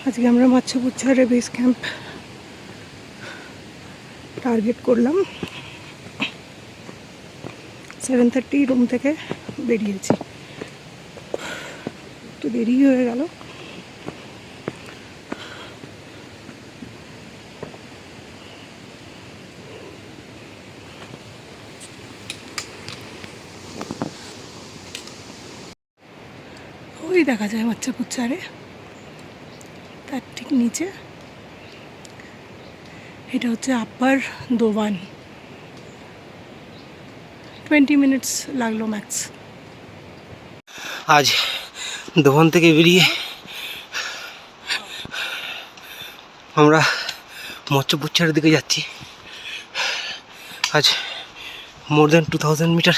আজকে আমরা মাচ্ছাপুচ্ছারে base camp target করলাম। 7:30 রুম থেকে বেরিয়েছি, তো দেরি হয়ে গেল। ওই দেখা যায় মাচ্ছাপুচ্ছারে, তার ঠিক নিচে এটা হচ্ছে আপার দোবান। 20 মিনিটস লাগলো ম্যাক্স। আজ দোবান থেকে বেরিয়ে আমরা মৎস্যপুচ্ছারের দিকে যাচ্ছি। আজ মোর দেন 2000 মিটার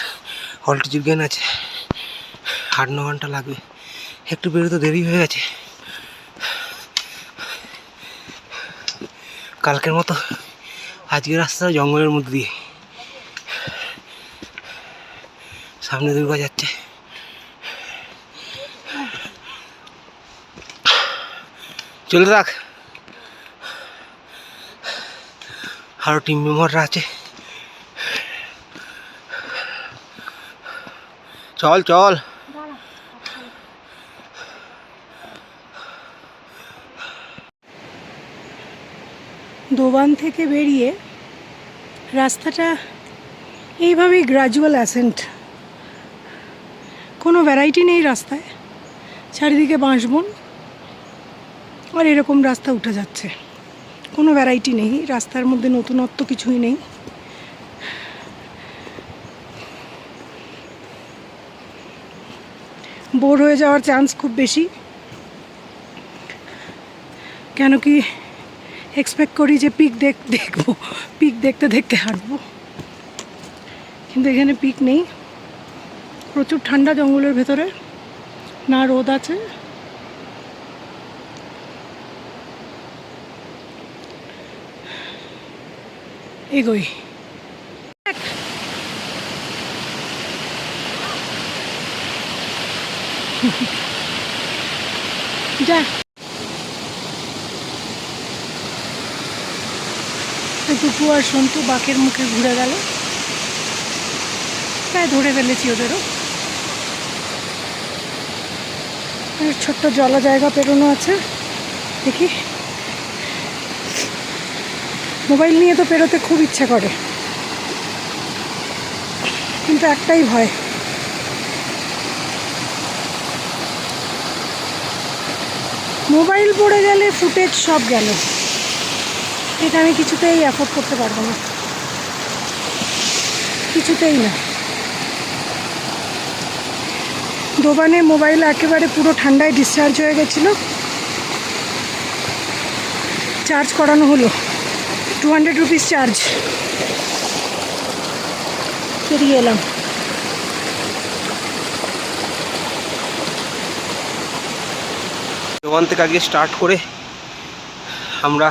অল্টিটিউড গেইন আছে। 8-9 ঘন্টা লাগবে, একটু বেরোতে দেরি হয়ে গেছে। কালকের মতো আজকের রাস্তা জঙ্গলের মধ্যে দিয়ে, সামনে দুর্গা যাচ্ছে। চলে থাক, আরো টিম মেম্বাররা আছে। চল চল। দোবান থেকে বেরিয়ে রাস্তাটা এইভাবেই গ্রাজুয়াল অ্যাসেন্ট, কোনো ভ্যারাইটি নেই রাস্তায়, চারিদিকে বাঁশবন আর এরকম রাস্তা উঠে যাচ্ছে, কোনো ভ্যারাইটি নেই রাস্তার মধ্যে, নতুনত্ব কিছুই নেই। বোর হয়ে যাওয়ার চান্স খুব বেশি, কেন কি এক্সপেক্ট করি যে পিক দেখবো, পিক দেখতে দেখতে হাঁটবো, কিন্তু এখানে পিক নেই। প্রচুর ঠান্ডা জঙ্গলের ভেতরে, না রোদ আছে। এগোই। যা টুকু আর সন্তু বাঁকের মুখে ঘুরে গেল, প্রায় ধরে ফেলেছি ওদেরও। ছোট্ট জলা জায়গা পেরোনো আছে, দেখি। মোবাইল নিয়ে তো পেরোতে খুব ইচ্ছা করে, কিন্তু একটাই ভয়, মোবাইল পড়ে গেলে ফুটেজ সব গেল। এটা আমি কিছুতেই অ্যাফোর্ড করতে পারবো না, কিছুতেই না। দোবানে মোবাইল একেবারে পুরো ঠান্ডায় ডিসচার্জ হয়ে গেছিলো, চার্জ করানো হলো, 200 রুপিস চার্জ, বেরিয়ে এলাম। দোকান থেকে আজকে স্টার্ট করে আমরা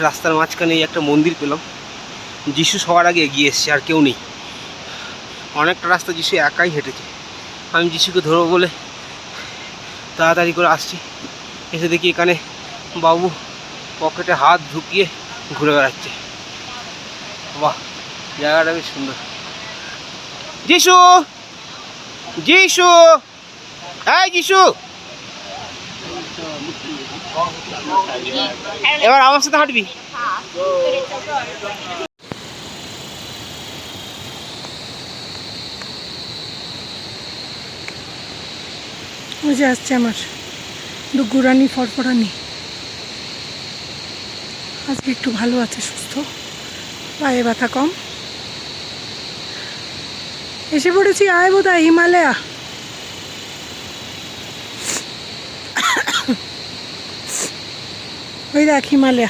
রাস্তার মাঝখানে একটা মন্দির পেলাম। যিশু সবার আগে এগিয়ে এসছে, আর কেউ নেই। অনেকটা রাস্তা যিশু একাই হেঁটেছে। আমি যিশুকে ধরবো বলে তাড়াতাড়ি করে আসছি, এসে দেখি এখানে বাবু পকেটে হাত ঢুকিয়ে ঘুরে বেড়াচ্ছে। বাহ, জায়গাটা বেশ সুন্দর। যিশু, যিশু, এই যিশু, এবার আমার সাথে হাঁটবি। ওই যে আসছে আমার ডুগুরানি ফরফরানি, আজকে একটু ভালো আছে, সুস্থ, পায়ে ব্যথা কম। এসে পড়েছি, আয় বোধহয় হিমালয়া। ওই দেখ হিমালয়া,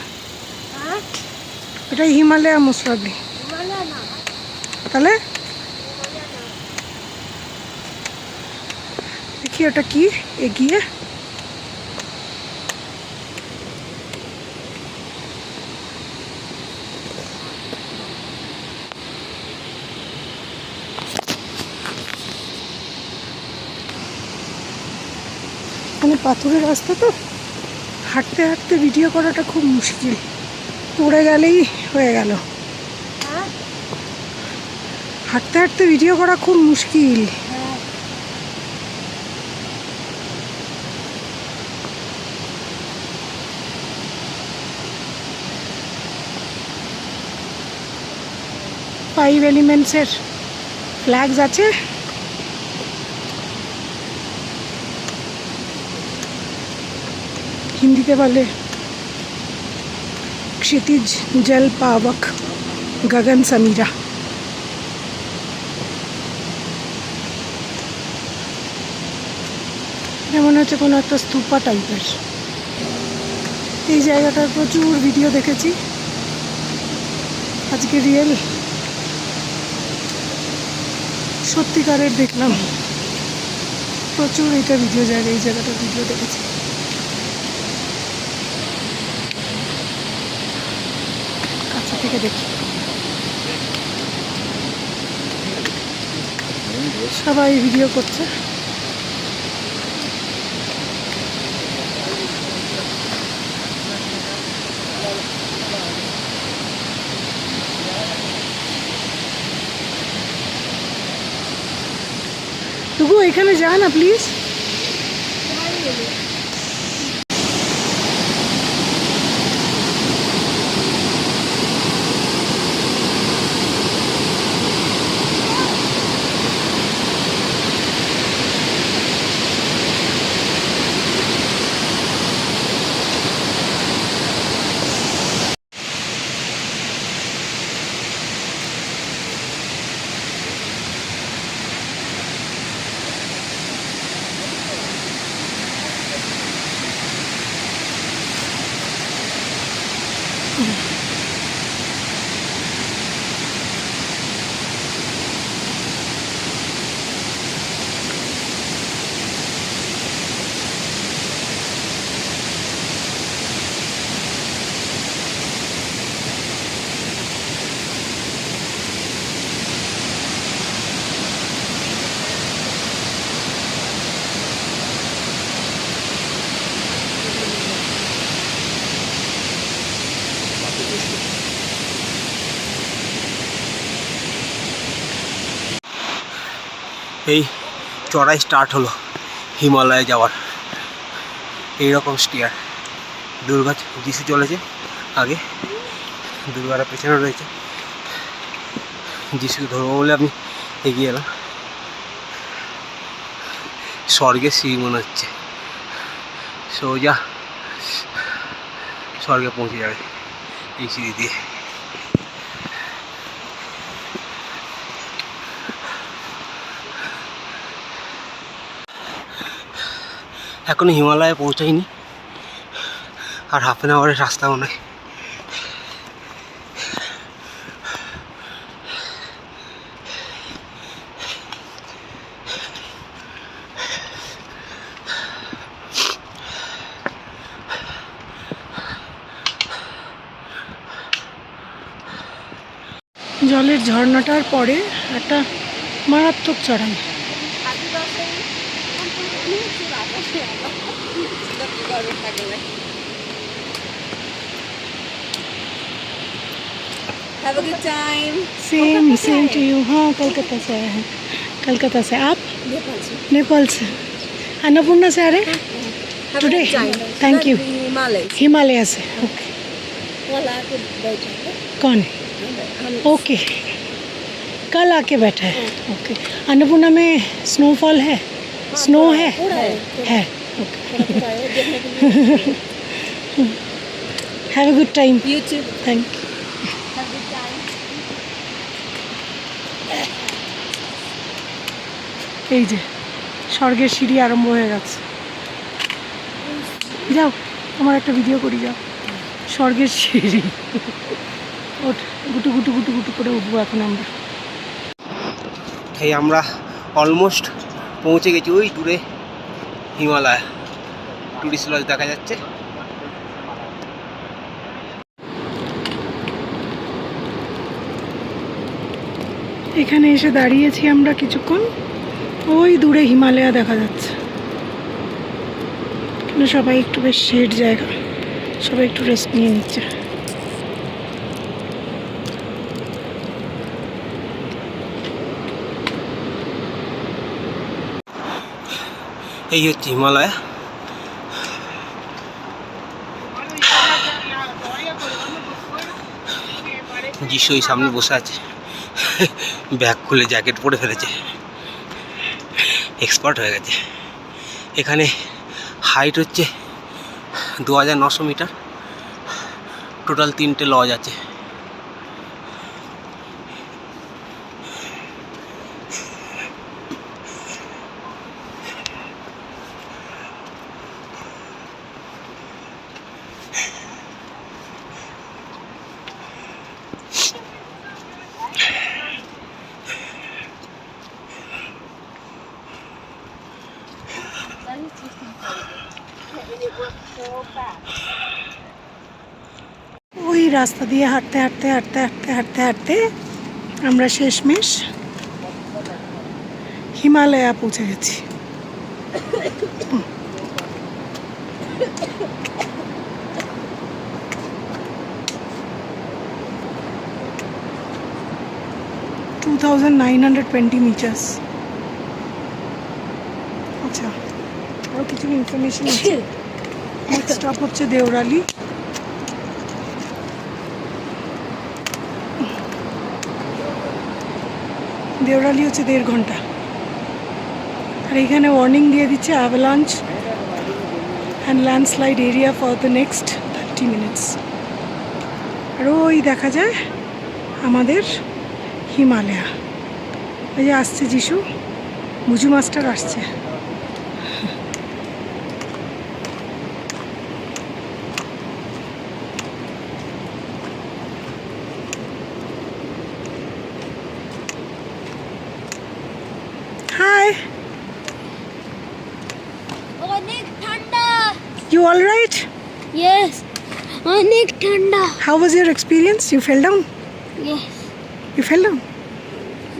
ওটাই হিমালয়া মোস্ট প্রবলি। তাহলে দেখি ওটা কি এগিয়ে। মানে পাথরের রাস্তা তো, হাঁটতে হাঁটতে ভিডিও করাটা খুব মুশকিল, পড়ে গেলেই হয়ে গেল। হাঁটতে হাঁটতে ভিডিও করা খুব মুশকিল। ফাইভ এলিমেন্টসের ফ্ল্যাগস আছে। হিন্দিতে বলে क्षितिज जल पावक गगन समीरा। মনে হচ্ছে কোনো একটা স্তূপা টাইপের। এই জায়গাটার প্রচুর ভিডিও দেখেছি, আজকে রিয়েল সত্যিকারের দেখলাম। প্রচুর এটা ভিডিও জায়গা, এই জায়গাটার ভিডিও দেখেছি। কাছে থেকে দেখি, সবাই ভিডিও করছে। তবু এখানে যা না প্লিজ। এই চড়াই স্টার্ট হলো হিমালয়ে যাওয়ার। এইরকম স্টিয়ার, দুর্গা যিশু চলেছে আগে, দুর্গারা পেছনে রয়েছে। যিশুকে ধরবো বলে আমি এগিয়ে এলাম। স্বর্গে সিঁড়ি মনে হচ্ছে, সোজা স্বর্গে পৌঁছে যাবে এই সিঁড়ি দিয়ে। এখনো হিমালয়ে পৌঁছাইনি, আর হাফ অ্যান আওয়ারের রাস্তা মনে হয়। জলের ঝর্ণাটার পরে একটা মারাত্মক চড়াই। Have a good time. Same to you. हाँ, कोलकाता से आए हैं। कोलकाता से। आप? नेपाल से. नेपाल से। अन्नपूर्णा से आ रहे हैं Have today? a good time. Thank you. Himalayas. Himalaya से। ओके। कल आके बैठे हैं. कौन है? ओके, कल आके बैठा है। ओके। अन्नपूर्णा में स्नोफॉल है? स्नो है? है। Okay. Have a good time. You too. Thank you. Have a good time. এই যে স্বর্গের সিঁড়ি আরম্ভ হয়ে গেছে। যাও, তোমার একটা ভিডিও করি, যাও। স্বর্গের সিঁড়ি। ওঠ, গুটু গুটু গুটু গুটু করে উঠবো এখন আমরা। এই আমরা অলমোস্ট পৌঁছে গেছি, ওই দূরে হিমালয় টুরিস্ট লজ দেখা যাচ্ছে। এখানে এসে দাঁড়িয়েছি আমরা কিছুক্ষণ, ওই দূরে হিমালয় দেখা যাচ্ছে। কিন্তু সবাই একটু বেশ শেড জায়গা, সবাই একটু রেস্ট নিয়ে নিচ্ছে। এই হচ্ছে হিমালয়। যিশু ওই সামনে বসে আছে, ব্যাগ খুলে জ্যাকেট পরে ফেলেছে, এক্সপার্ট হয়ে গেছে। এখানে হাইট হচ্ছে 2900 মিটার, টোটাল 3টে লজ আছে। ওই রাস্তা দিয়ে হাঁটতে হাঁটতে হাঁটতে হাঁটতে হাঁটতে হাঁটতে আমরা শেষমেশ হিমালয়া পৌঁছে গেছি। To 2920 metres. আচ্ছা, আরও কিছু ইনফরমেশন আছে। নেক্সট স্টপ হচ্ছে দেওরালি। দেওরালি হচ্ছে 1.5 ঘন্টা। আর এখানে ওয়ার্নিং দিয়ে দিচ্ছে avalanche and landslide area for the next 30 minutes. আর ওই দেখা যায় আমাদের হিমালয়া। এই যে আসছে যিশু, বুঝু মাস্টার আসছে। Hi, অনেক ঠান্ডা। you all right? Yes, অনেক ঠান্ডা। How was your experience? You fell down? Yes. You fell down?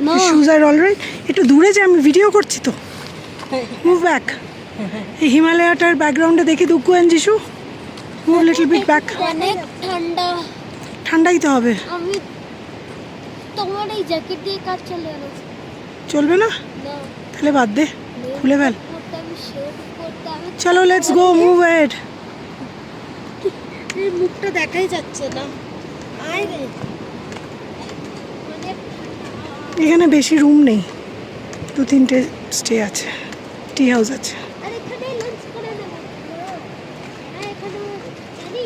No. Your shoes are all right? একটু দূরে যে, আমি ভিডিও করছি তো। Move back. এই হিমালয়াটার ব্যাকগ্রাউন্ডে দেখি দুগ্গু অ্যান্ড যিশু। Move little bit back. অনেক ঠান্ডা। ঠান্ডাই তো হবে। আমি তোমার এই জ্যাকেট দিয়ে কাজ চলে গেল। চলবে না? না, তাহলে বাদ দে, খুলে ফেল। করতে আমি শেভ করতে আমি চলো লেটস গো, মুভ হেড। এই মুখটা দেখাই যাচ্ছে না। আয় রে। অনেক এখানে বেশি রুম নেই, 2-3টে স্টে আছে, টি হাউস আছে। আর এখানে লাঞ্চ করে নেব। আর এখানে জানি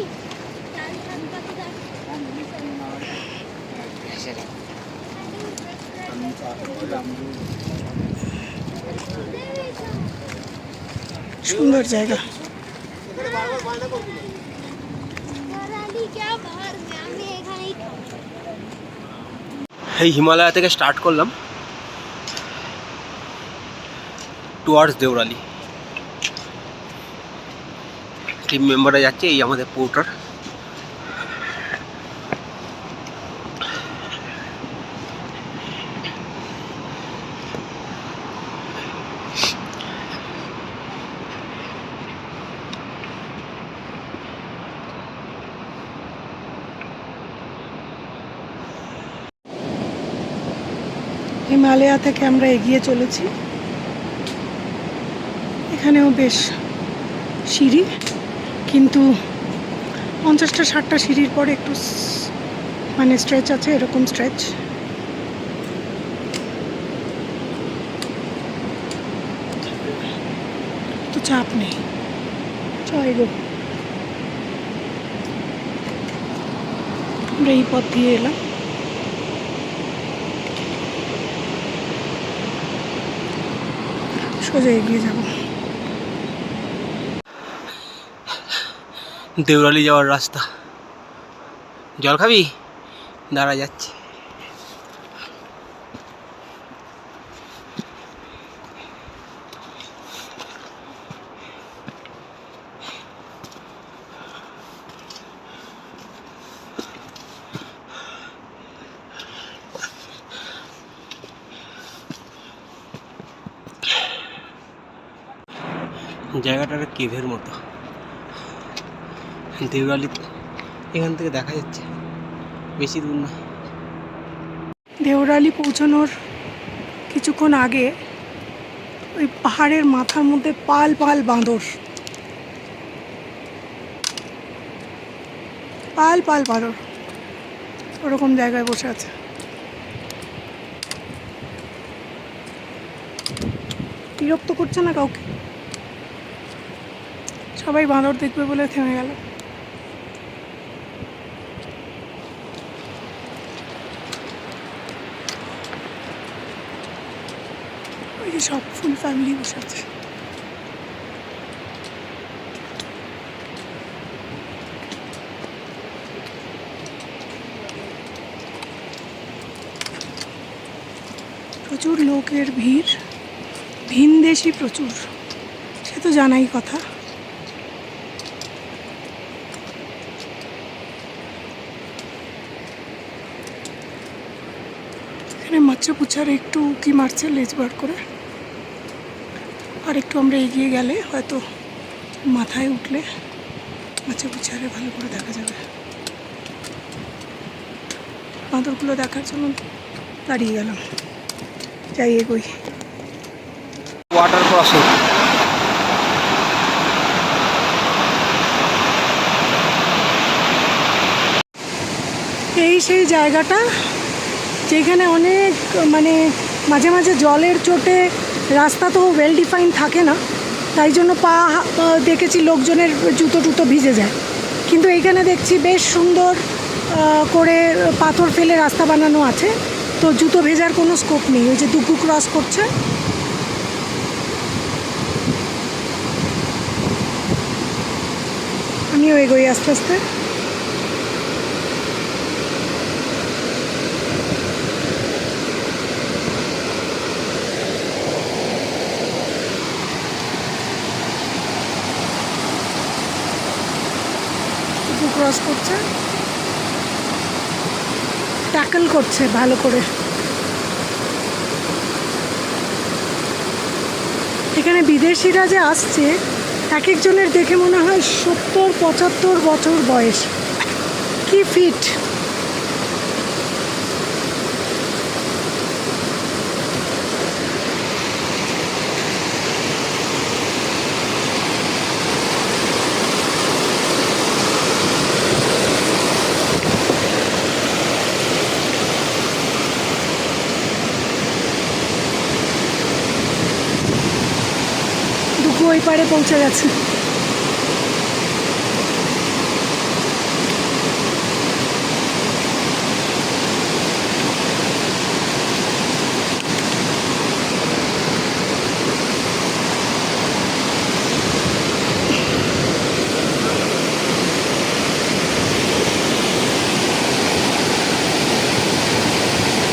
চাল চাল পাতা সুন্দর জায়গা। এই হিমালয়া থেকে স্টার্ট করলাম টুয়ার্ডস দেওরালি। টিম মেম্বাররা যাচ্ছে, এই আমাদের পোর্টার। হিমালয়া থেকে আমরা এগিয়ে চলেছি। এখানেও বেশ সিঁড়ি, কিন্তু 50টা-60টা সিঁড়ির পরে একটু মানে স্ট্রেচ আছে, এরকম স্ট্রেচ। তো চাপ নেই, চল গো। আমরা এই পথ দিয়ে এলাম। সোজা এগিয়ে যাব। দেওরালি যাওয়ার রাস্তা জল খাবি? দাঁড়া যাচ্ছে। জায়গাটা একটা কেভের মতো। দেউরালি এখান থেকে দেখা যাচ্ছে, বেশি দূর না। দেওরালি পৌঁছানোর কিছুক্ষণ আগে ওই পাহাড়ের মাথার মধ্যে পাল পাল বাঁদর, পাল পাল বাঁদর ওরকম জায়গায় বসে আছে। বিরক্ত করছে না কাউকে, সবাই বাঁদর দেখবে বলে থেমে গেল। ওই যে সব ফুল ফ্যামিলি বসে আছে। প্রচুর লোকের ভিড়, ভিনদেশি প্রচুর, সে তো জানাই কথা। এখানে মাচ্চা পুচার একটু উঁকি মারছে লেজ বার করে, আর একটু আমরা এগিয়ে গেলে হয়তো মাথায় উঠলে মাচ্চা পুচারে ভালো করে দেখা যাবে। বাঁদরগুলো দেখার জন্য দাঁড়িয়ে গেলাম, যাই এগোই। Water crossing. এই সেই জায়গাটা যেখানে অনেক মানে মাঝে মাঝে জলের চোটে রাস্তা তো ওয়েল ডিফাইন থাকে না, তাই জন্য পা দেখেছি লোকজনের জুতো টুতো ভিজে যায়। কিন্তু এইখানে দেখছি বেশ সুন্দর করে পাথর ফেলে রাস্তা বানানো আছে, তো জুতো ভেজার কোনো স্কোপ নেই। ওই যে দুপু ক্রস করছে, আমিও এগোই আস্তে আস্তে। ক্রস করছে, ট্যাকল করছে ভালো করে। এখানে বিদেশিরা যে আসছে, এক একজনের দেখে মনে হয় 70-75 বছর বয়স, কি ফিট। ওই পারে পৌঁছে গেছে।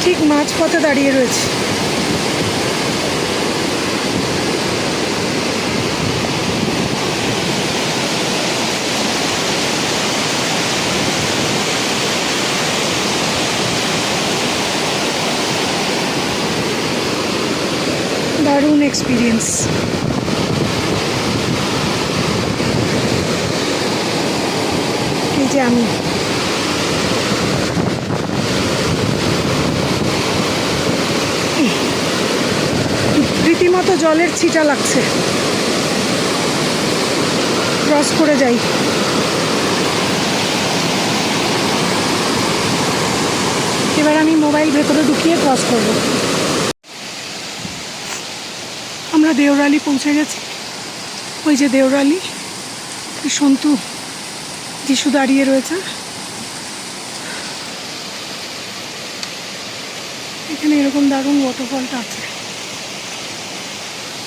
ঠিক মাঝপথে দাঁড়িয়ে রয়েছে। দারুণ এক্সপিরিয়েন্স। এই যে আমি রীতিমতো জলের ছিটা লাগছে, ক্রস করে যাই। এবার আমি মোবাইল ভেতরে ঢুকিয়ে ক্রস করব। আমরা দেওরালি পৌঁছে গেছি। ওই যে দেওরালি, সন্তু যিশু দাঁড়িয়ে রয়েছে। এখানে এরকম দারুণ ওয়াটারফলটা আছে।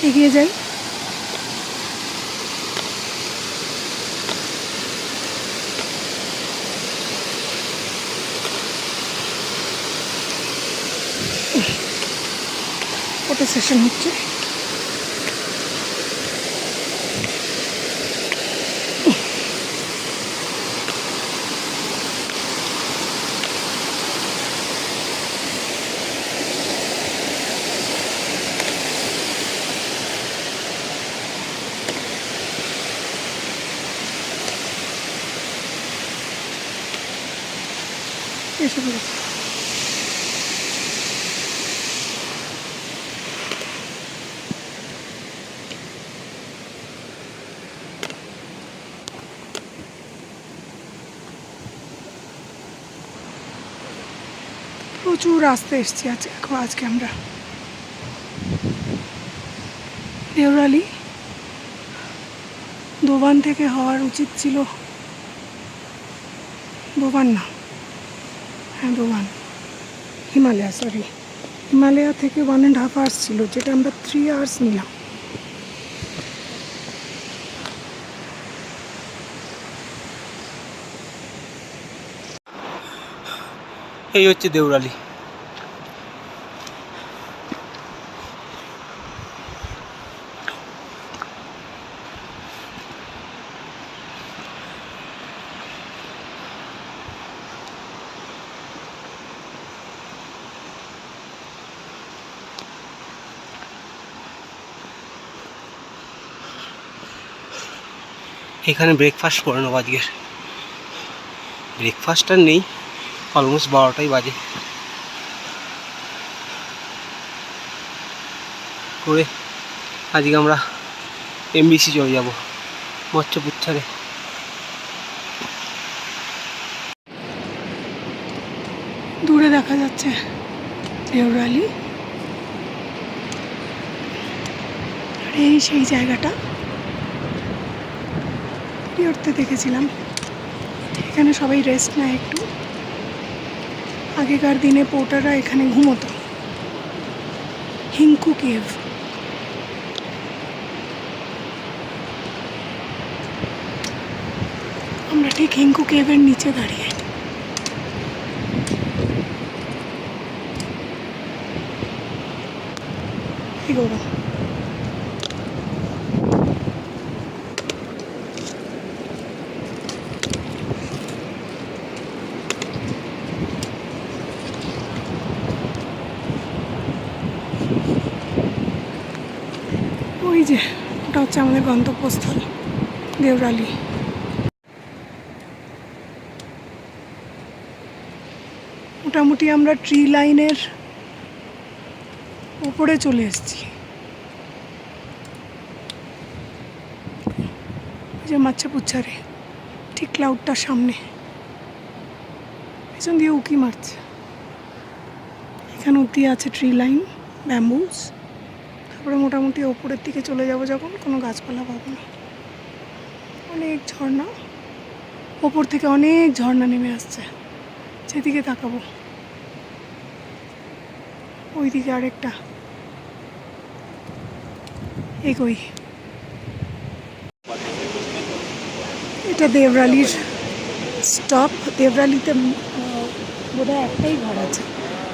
এগিয়ে যাই। ফটো সেশন হচ্ছে। এসে পড়েছে। প্রচুর রাস্তা এসছি আজকে আমরা। দেওরালি দোবান থেকে হওয়ার উচিত ছিল, দোবান না, হ্যাঁ দোবান, হিমালয়া থেকে 1.5 hours ছিল, যেটা আমরা 3 hours নিলাম। এই হচ্ছে দেওরালি। এখানে ব্রেকফাস্ট করে নেবো আজকের। ব্রেকফাস্ট আর নেই, অলমোস্ট 12টাই বাজে। করে আজকে আমরা এমবিসি চলে যাব, মৎস্যপুচ্ছারে। দূরে দেখা যাচ্ছে দেওরালি, আর এই সেই জায়গাটা পিওরতে দেখেছিলাম। এখানে সবাই রেস্ট নেয় একটু। আগেকার দিনে পোর্টাররা এখানে ঘুমোতো। হিঙ্কু কেভ। আমরা ঠিক হিঙ্কু কেভের নিচে দাঁড়িয়ে। কি করবো? ওই যে ওটা হচ্ছে আমাদের গন্তব্যস্থল দেওরালি। মোটামুটি আমরা ট্রি লাইনের উপরে চলে এসেছি। যে মৎস্যপুচ্ছারে ঠিক ক্লাউডটার সামনে, পেছন দিয়ে উকি মারছে। এখানে অব্দি আছে ট্রি লাইন, ব্যাম্বুস। তারপরে মোটামুটি ওপরের দিকে চলে যাব যখন, কোনো গাছপালা পাবো না। অনেক ঝর্ণা, ওপর থেকে অনেক ঝর্ণা নেমে আসছে। যেদিকে তাকাবো ওইদিকে আরেকটা এগোই। এটা দেওরালির স্টপ। দেওরালিতে বোধহয় একটাই ঘর আছে,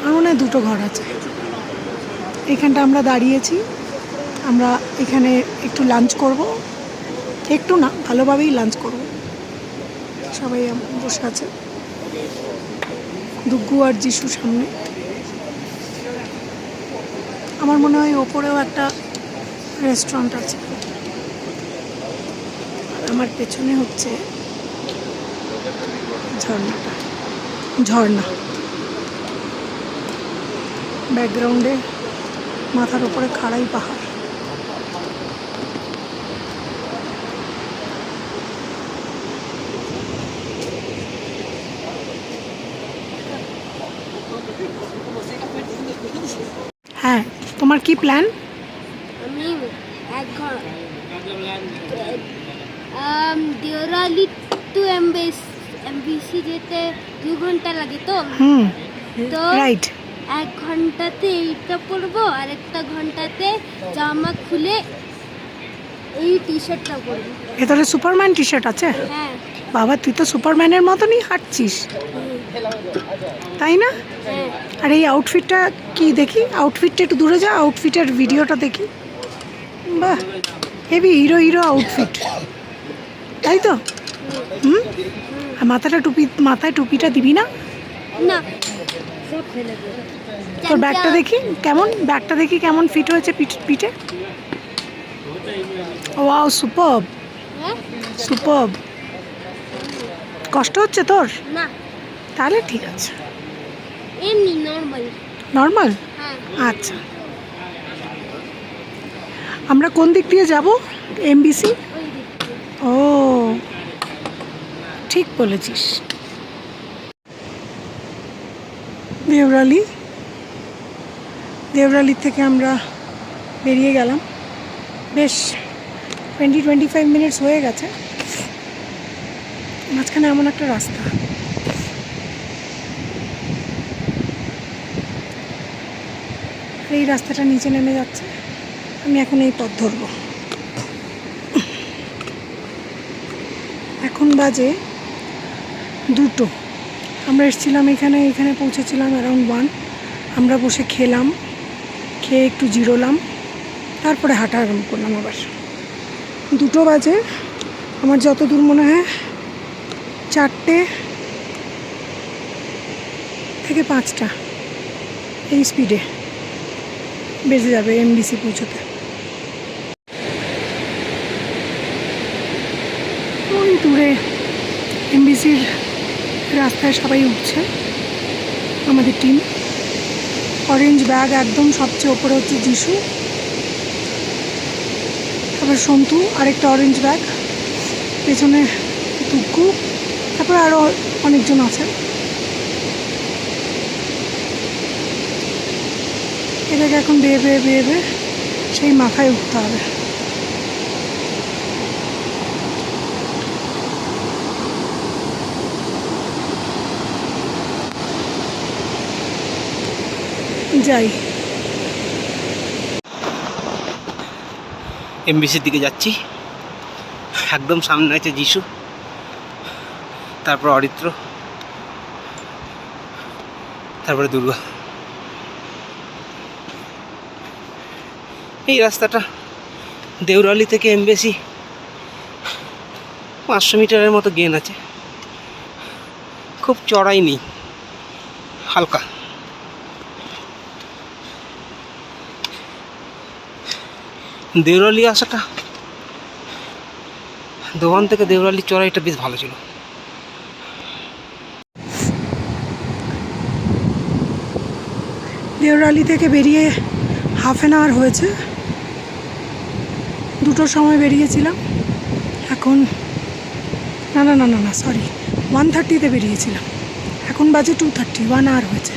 আর মনে হয় 2টো ঘর আছে। এখানটা আমরা দাঁড়িয়েছি। আমরা এখানে একটু লাঞ্চ করব, একটু না ভালোভাবেই লাঞ্চ করব। সবাই বসে আছে, দুগ্গু আর যিশু সামনে। আমার মনে হয় ওপরেও একটা রেস্টুরেন্ট আছে। আমার পেছনে হচ্ছে ঝর্ণা। ব্যাকগ্রাউন্ডে মাথার উপরে খাড়াই পাহাড়। হ্যাঁ, তোমার কি প্ল্যান? আমি দেওরালি টু এমবিসি যেতে 2 ঘন্টা লাগে তো। তো রাইট। 1 ঘন্টাতে এইটা পরবো, আর 1 ঘন্টাতে জামা খুলে এই টি শার্টটা পরবো। ভেতরে সুপারম্যান টি শার্ট আছে? হ্যাঁ। বাবা, তুই তো সুপারম্যানের মতনই হাঁটছিস, তাই না? হ্যাঁ আর এই আউটফিটটা কি দেখি, আউটফিটটা একটু দূরে যা, আউটফিটের ভিডিওটা দেখি। বাহ, হেভি হিরো হিরো আউটফিট, তাই তো? হুম। আর মাথায় টুপিটা দিবি না? না সব ফেলে দেবো। তোর ব্যাগটা দেখি কেমন, ব্যাগটা দেখি কেমন ফিট হয়েছে পিঠে। ওয়াও, সুপারব হ্যাঁ সুপারব। কষ্ট হচ্ছে তোর? না তাহলে ঠিক আছে, এমনি নর্মাল। নর্মাল। হ্যাঁ আচ্ছা, আমরা কোন দিক দিয়ে যাব? এমবিসি। ওই দিক থেকে। ও, ঠিক বলেছিস। দেওরালি থেকে আমরা বেরিয়ে গেলাম, বেশ 20-25 মিনিটস হয়ে গেছে। মাঝখানে এমন একটা রাস্তা, এই রাস্তাটা নিচে নেমে যাচ্ছে। আমি এখন এই পথ ধরবো। এখন বাজে 2টো। আমরা এসেছিলাম এখানে পৌঁছেছিলাম অ্যারাউন্ড 1। আমরা বসে খেলাম, খেয়ে একটু জিরোলাম, তারপরে হাঁটা আরম্ভ করলাম আবার। 2টো বাজে, আমার যতদূর মনে হয় 4টে থেকে 5টা এই স্পিডে বেজে যাবে এমবিসি পৌঁছতে। ওই দূরে এমবিসির রাস্তায় সবাই উঠছে, আমাদের টিম। অরেঞ্জ ব্যাগ একদম সবচেয়ে ওপরে হচ্ছে যিশু, তারপর সন্তু আরেকটা অরেঞ্জ ব্যাগ, পেছনে দুগ্গু, তারপরে আরও অনেকজন আছে। এটাকে এখন বেয়ে বেয়ে সেই মাথায় উঠতে হবে। যাই, এমবিসির দিকে যাচ্ছি। একদম সামনে আছে যিশু, তারপর অরিত্র, তারপরে দুর্গা। এই রাস্তাটা দেওরালি থেকে এমবিসি 500 মিটারের মতো গেন আছে, খুব চড়াই নেই, হালকা। দেওরালি আসাটা, দোকান থেকে দেওরালি চড়াইটা বেশ ভালো ছিল। দেওরালি থেকে বেরিয়ে হাফ অ্যান আওয়ার হয়েছে। 2টোর সময় বেরিয়েছিলাম, এখন না সরি 1:30-তে বেরিয়েছিলাম, এখন বাজে 2:30, 1 আওয়ার হয়েছে।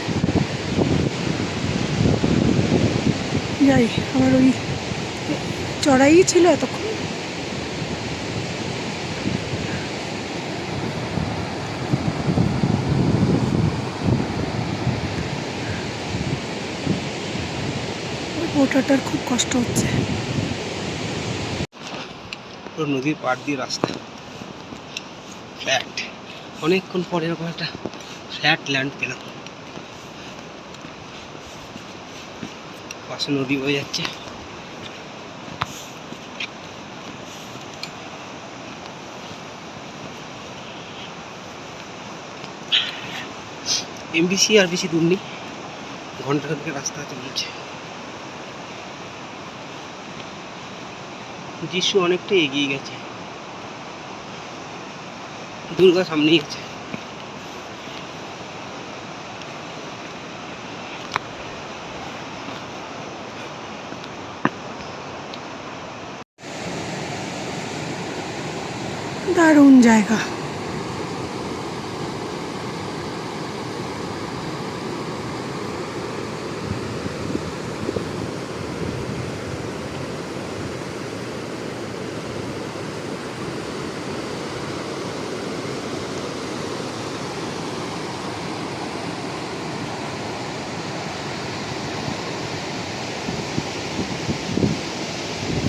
যাই, আমার ওই চড়াই ছিল এতক্ষণ। ওটাটার খুব কষ্ট হচ্ছে। নদীর পাড় দিয়ে রাস্তা, ফ্ল্যাট। অনেকক্ষণ পরে এরকম একটা ফ্ল্যাট ল্যান্ড পেলাম। পাশে নদী বয়ে যাচ্ছে। এমবিসি আর বেশি দূর নেই, ঘন্টা থেকে রাস্তা আছে বলছে। যিশু অনেকটা এগিয়ে গেছে, দুর্গা সামনেই আছে। দারুণ জায়গা।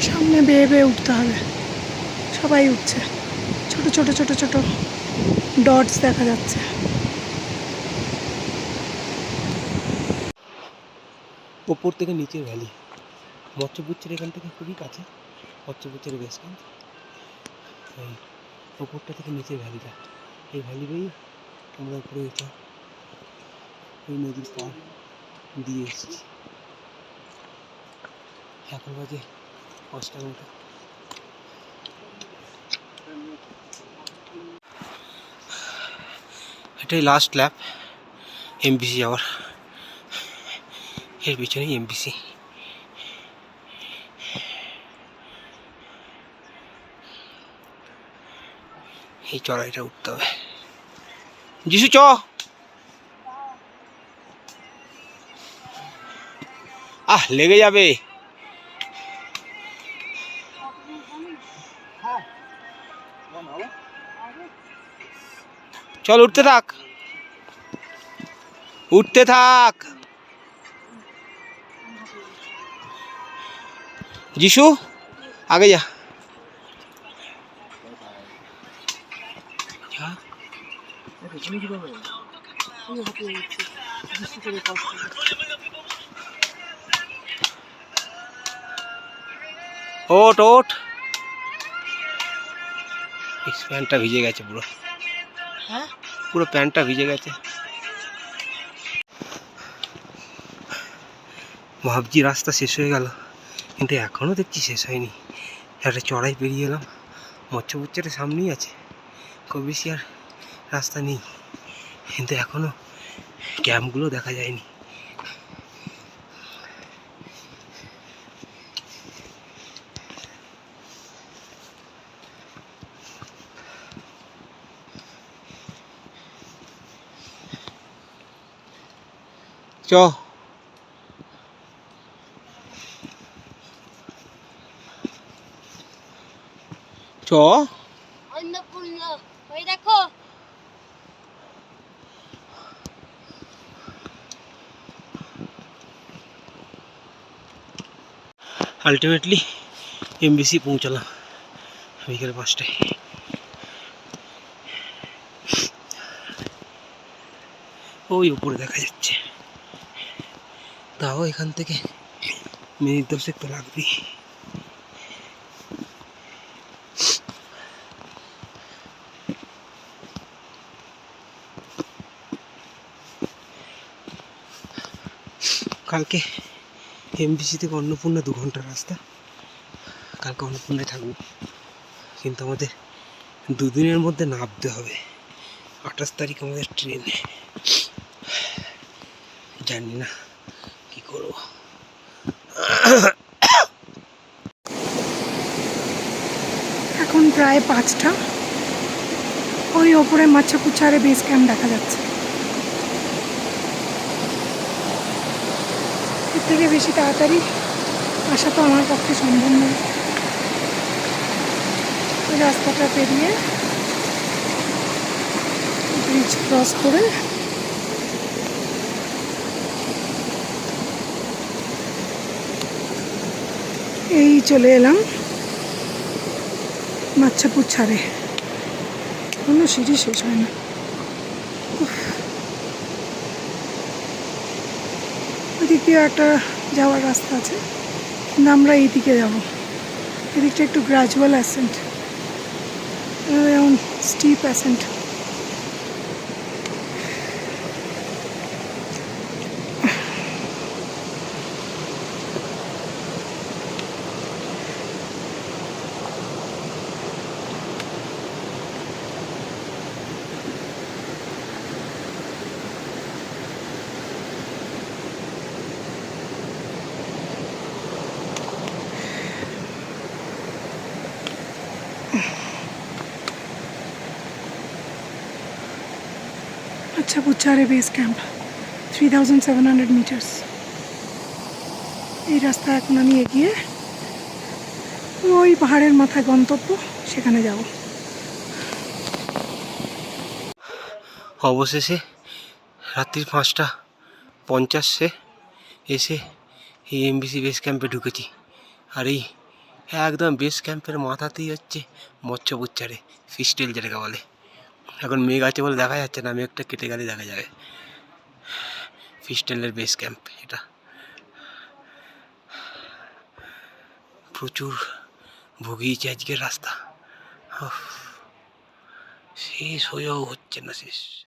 সামনে বেয়ে বেয়ে উঠতে হবে, সবাই উঠছে। ছোট ছোট ছোট ছোট ডটস দেখা যাচ্ছে। ওপর থেকে নিচের ভ্যালি। মৎস্যপুচ্ছের এখান থেকে খুবই কাছে মৎস্যপুচ্ছের বেস ক্যাম্প। এই ওপরটা থেকে নিচের ভ্যালিটা, এই ভ্যালি বেয়ে আমরা উপরে এটা ওই নদীর পার দিয়ে এসেছি। এখন বাজে 5টার মতো। এটাই লাস্ট ল্যাপ এমবিসি যাওয়ার। এর পিছনেই এমবিসি। এই চড়াইটা উঠতে হবে। যিশু চ, লেগে যাবে। চল উঠতে থাক, উঠতে থাক। যিশু আগে যা। ওঠ ওঠ। প্যান্টটা ভিজে গেছে পুরো, পুরো প্যান্টটা ভিজে গেছে। ভাবছি রাস্তা শেষ হয়ে গেল, কিন্তু এখনও দেখছি শেষ হয়নি। একটা চড়াই পেরিয়ে এলাম, মৎস্যপুচ্ছের সামনেই আছে, খুব বেশি আর রাস্তা নেই, কিন্তু এখনও ক্যাম্পগুলো দেখা যায়নি। চ চ। অন্নপূর্ণা ওই দেখো। আলটিমেটলি এমবিসি পৌঁছালাম বিকেল 5টায়। ওই উপরে দেখা যাচ্ছে, তাও এখান থেকে মিনিট 10 তো লাগবেই। কালকে এমবিসি থেকে অন্নপূর্ণা 2 ঘন্টার রাস্তা, কালকে অন্নপূর্ণায় থাকবো, কিন্তু আমাদের 2 দিনের মধ্যে নামতে হবে। 28 তারিখ আমাদের ট্রেন, জানি না কি করব। এখন প্রায় 5টা। ওই ওপরে মৎস্যপুচ্ছারে বেস ক্যাম্প দেখা যাচ্ছে। এর থেকে বেশি তাড়াতাড়ি আসা তো আমার পক্ষে সম্ভব নয়। ওই রাস্তাটা পেরিয়ে ব্রিজ ক্রস করে এই চলে এলাম মৎস্যপুচ্ছারে। কোনো সিঁড়ি শেষ হয় না। ওইদিক দিয়ে একটা যাওয়ার রাস্তা আছে, কিন্তু আমরা এই দিকে যাবো। এদিকটা একটু গ্রাজুয়াল অ্যাসেন্ট, যেমন steep ascent. Machapuchare base camp 3700 meters. এই রাস্তা এখন আমি এগিয়ে ওই পাহাড়ের মাথায় গন্তব্য, সেখানে যাব। অবশেষে রাত্রির 5:50 এসে এই এমবিসি বেস ক্যাম্পে ঢুকেছি। আর এই একদম বেস ক্যাম্পের মাথাতেই হচ্ছে মৎস্যপুচ্ছারে ফিস্টেল, যেটাকে বলে। এখন মেঘ আছে বলে দেখা যাচ্ছে না, মেঘটা কেটে গেলে দেখা যাবে। ফিস্টেলের বেস ক্যাম্প এটা। প্রচুর ভুগিয়েছে আজকের রাস্তা। শেষ হয়েও হচ্ছে না শেষ।